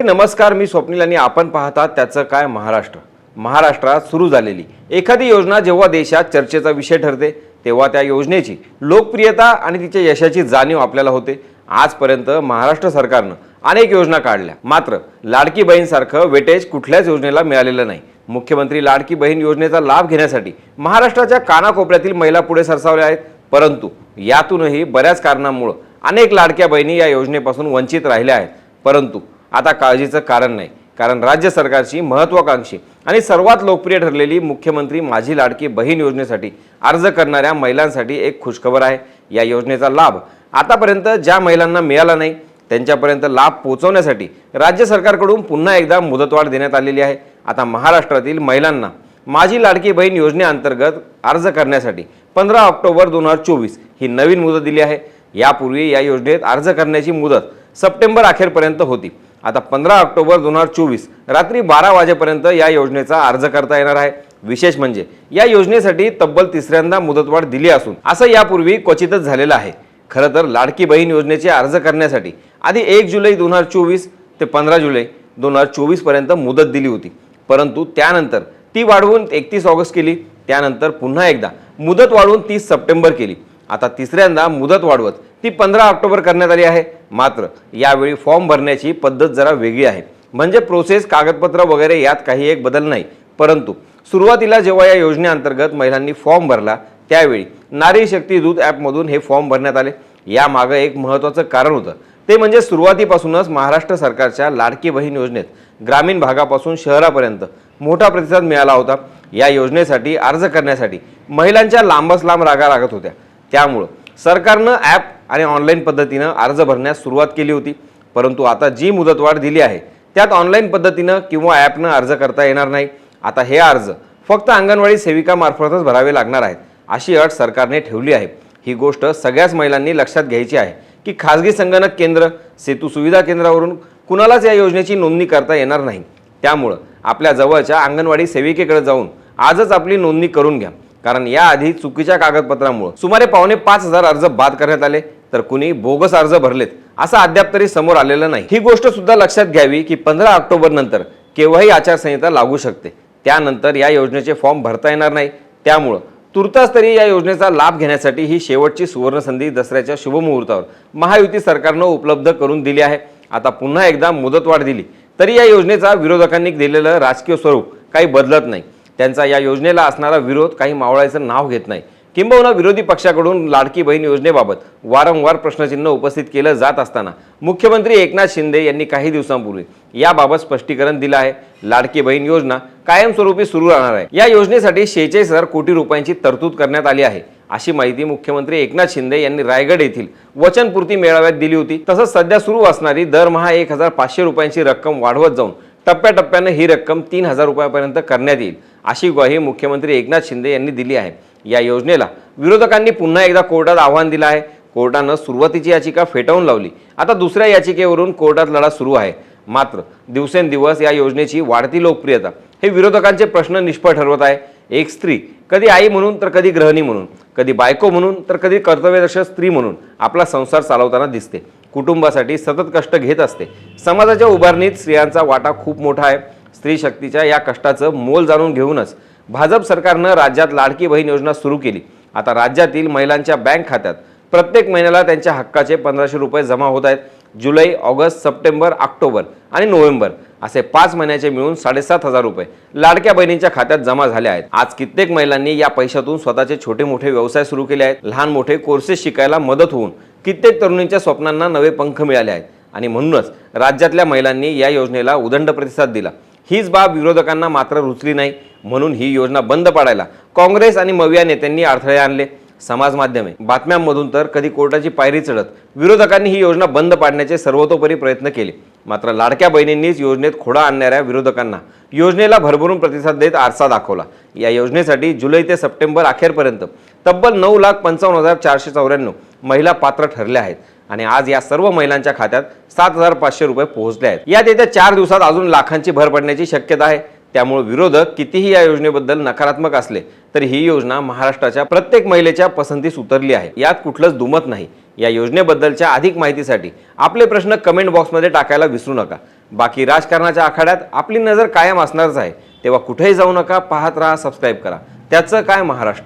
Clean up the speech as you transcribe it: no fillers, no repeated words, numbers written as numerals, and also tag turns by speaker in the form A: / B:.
A: नमस्कार, मी स्वप्नील आणि आपण पाहतात त्याचं काय महाराष्ट्र. महाराष्ट्रात सुरू झालेली एखादी योजना जेव्हा देशात चर्चेचा विषय ठरते तेव्हा त्या योजनेची लोकप्रियता आणि तिच्या यशाची जाणीव आपल्याला होते. आजपर्यंत महाराष्ट्र सरकारनं अनेक योजना काढल्या, मात्र लाडकी बहीण सारखं वेटेज कुठल्याच योजनेला मिळालेलं नाही. मुख्यमंत्री लाडकी बहीण योजनेचा लाभ घेण्यासाठी महाराष्ट्राच्या कानाकोपऱ्यातील महिला पुढे सरसावल्या आहेत, परंतु यातूनही बऱ्याच कारणांमुळे अनेक लाडक्या बहिणी या योजनेपासून वंचित राहिल्या आहेत. परंतु आता काळजीचं कारण नाही, कारण राज्य सरकारची महत्त्वाकांक्षी आणि सर्वात लोकप्रिय ठरलेली मुख्यमंत्री माझी लाडकी बहीण योजनेसाठी अर्ज करणाऱ्या महिलांसाठी एक खुशखबर आहे. या योजनेचा लाभ आतापर्यंत ज्या महिलांना मिळाला नाही त्यांच्यापर्यंत लाभ पोहोचवण्यासाठी राज्य सरकारकडून पुन्हा एकदा मुदतवाढ देण्यात आलेली आहे. आता महाराष्ट्रातील महिलांना माझी लाडकी बहीण योजनेअंतर्गत अर्ज करण्यासाठी 15 ऑक्टोबर 2024 ही नवीन मुदत दिली आहे. यापूर्वी या योजनेत अर्ज करण्याची मुदत सप्टेंबर अखेरपर्यंत होती. आता 15 ऑक्टोबर 2024 रात्री 12 वाजेपर्यंत या योजनेचा अर्ज करता येणार आहे. विशेष म्हणजे या योजनेसाठी तब्बल तिसऱ्यांदा मुदतवाढ दिली असून असं यापूर्वी क्वचितच झालेलं आहे. खरं तर लाडकी बहीण योजनेचे अर्ज करण्यासाठी आधी 1 जुलै 2024 ते 15 जुलै 2024 पर्यंत मुदत दिली होती, परंतु त्यानंतर ती वाढवून 31 ऑगस्ट केली. त्यानंतर पुन्हा एकदा मुदत वाढवून 30 सप्टेंबर केली. आता तिसऱ्यांदा मुदत वाढवत ती 15 ऑक्टोबर करण्यात आली आहे. मात्र यावेळी फॉर्म भरण्याची पद्धत जरा वेगळी आहे. म्हणजे प्रोसेस, कागदपत्र वगैरे यात काही एक बदल नाही, परंतु सुरुवातीला जेव्हा या योजनेअंतर्गत महिलांनी फॉर्म भरला त्यावेळी नारी शक्ती दूत ॲपमधून हे फॉर्म भरण्यात आले. यामागे एक महत्त्वाचं कारण होतं, ते म्हणजे सुरुवातीपासूनच महाराष्ट्र सरकारच्या लाडकी बहीण योजनेत ग्रामीण भागापासून शहरापर्यंत मोठा प्रतिसाद मिळाला होता. या योजनेसाठी अर्ज करण्यासाठी महिलांच्या लांबच लांब रांगा लागत होत्या. त्यामुळं सरकारनं ॲप आणि ऑनलाईन पद्धतीनं अर्ज भरण्यास सुरुवात केली होती. परंतु आता जी मुदतवाढ दिली आहे त्यात ऑनलाईन पद्धतीनं किंवा ॲपनं अर्ज करता येणार नाही. आता हे अर्ज फक्त अंगणवाडी सेविकामार्फतच भरावे लागणार आहेत, अशी अट सरकारने ठेवली आहे. ही गोष्ट सगळ्याच महिलांनी लक्षात घ्यायची आहे की खाजगी संगणक केंद्र, सेतू सुविधा केंद्रावरून कुणालाच या योजनेची नोंदणी करता येणार नाही. त्यामुळं आपल्या जवळच्या अंगणवाडी सेविकेकडे जाऊन आजच आपली नोंदणी करून घ्या, कारण याआधी चुकीच्या कागदपत्रांमुळे सुमारे 4,500 अर्ज बाद करण्यात आले, तर कुणी बोगस अर्ज भरलेत असं अद्याप तरी समोर आलेलं नाही. ही गोष्ट सुद्धा लक्षात घ्यावी की 15 ऑक्टोबर नंतर केव्हाही आचारसंहिता लागू शकते. त्यानंतर या योजनेचे फॉर्म भरता येणार नाही. त्यामुळं तुर्तास तरी या योजनेचा लाभ घेण्यासाठी ही शेवटची सुवर्ण संधी दसऱ्याच्या शुभमुहूर्तावर महायुती सरकारनं उपलब्ध करून दिली आहे. आता पुन्हा एकदा मुदतवाढ दिली तरी या योजनेचा विरोधकांनी दिलेलं राजकीय स्वरूप काही बदलत नाही. त्यांचा या योजनेला असणारा विरोध काही मावळायचं नाव घेत नाही. किंबहुना विरोधी पक्षाकडून लाडकी बहीण योजनेबाबत वारंवार प्रश्नचिन्ह उपस्थित केलं जात असताना मुख्यमंत्री एकनाथ शिंदे यांनी काही दिवसांपूर्वी याबाबत स्पष्टीकरण दिलं आहे. लाडकी बहीण योजना कायमस्वरूपी सुरू राहणार आहे. या योजनेसाठी 46,000 कोटी रुपयांची तरतूद करण्यात आली आहे, अशी माहिती मुख्यमंत्री एकनाथ शिंदे यांनी रायगड येथील वचनपूर्ती मेळाव्यात दिली होती. तसंच सध्या सुरू असणारी दरमहा 1,500 रुपयांची रक्कम वाढवत जाऊन टप्प्याटप्प्याने ही रक्कम 3,000 रुपयापर्यंत करण्यात येईल, अशी ग्वाही मुख्यमंत्री एकनाथ शिंदे यांनी दिली आहे. या योजनेला विरोधकांनी पुन्हा एकदा कोर्टात आव्हान दिलं आहे. कोर्टानं सुरुवातीची याचिका फेटाळून लावली. आता दुसऱ्या याचिकेवरून कोर्टात लढा सुरू आहे. मात्र दिवसेंदिवस या योजनेची वाढती लोकप्रियता हे विरोधकांचे प्रश्न निष्फळ ठरवत आहे. एक स्त्री कधी आई म्हणून, तर कधी गृहिणी म्हणून, कधी बायको म्हणून, तर कधी कर्तव्यदक्ष स्त्री म्हणून आपला संसार चालवताना दिसते. कुटुंबासाठी सतत कष्ट घेत असते. समाजाच्या उभारणीत स्त्रियांचा वाटा खूप मोठा आहे. स्त्री शक्तीच्या या कष्टाचं मोल जाणून घेऊनच भाजप सरकारनं राज्यात लाडकी बहीण योजना सुरू केली. आता राज्यातील महिलांच्या बँक खात्यात प्रत्येक महिन्याला त्यांच्या हक्काचे 1,500 रुपये जमा होत आहेत. जुलै, ऑगस्ट, सप्टेंबर, ऑक्टोबर आणि नोव्हेंबर असे 5 महिन्याचे मिळून 7,500 रुपये लाडक्या बहिणींच्या खात्यात जमा झाले आहेत. आज कित्येक महिलांनी या पैशातून स्वतःचे छोटे मोठे व्यवसाय सुरू केले आहेत. लहान मोठे कोर्सेस शिकायला मदत होऊन कित्येक तरुणींच्या स्वप्नांना नवे पंख मिळाले आहेत. आणि म्हणूनच राज्यातल्या महिलांनी या योजनेला उदंड प्रतिसाद दिला. हीच बाब विरोधकांना मात्र रुचली नाही. म्हणून ही योजना बंद पाडायला काँग्रेस आणि मविया नेत्यांनी अडथळे आणले. समाज माध्यमे, बातम्यांमधून तर कधी कोर्टाची पायरी चढत विरोधकांनी ही योजना बंद पाडण्याचे सर्वतोपरी प्रयत्न केले. मात्र लाडक्या बहिणींनीच योजनेत खोडा आणणाऱ्या विरोधकांना योजनेला भरभरून प्रतिसाद देत आरसा दाखवला. या योजनेसाठी जुलै ते सप्टेंबर अखेरपर्यंत तब्बल 9,55,494 महिला पात्र ठरल्या आहेत. आणि आज या सर्व महिलांच्या खात्यात 7,500 रुपये पोहोचले आहेत. यात येत्या 4 दिवसात अजून लाखांची भर पडण्याची शक्यता आहे. त्यामुळे विरोधक कितीही या योजनेबद्दल नकारात्मक असले तरी ही योजना महाराष्ट्राच्या प्रत्येक महिलेच्या पसंतीस उतरली आहे. यात कुठलंच दुमत नाही. या योजनेबद्दलच्या अधिक माहितीसाठी आपले प्रश्न कमेंट बॉक्समध्ये टाकायला विसरू नका. बाकी राजकारणाच्या आखाड्यात आपली नजर कायम असणारच आहे. तेव्हा कुठेही जाऊ नका, पाहत राहा, सबस्क्राईब करा. त्याचं काय महाराष्ट्र.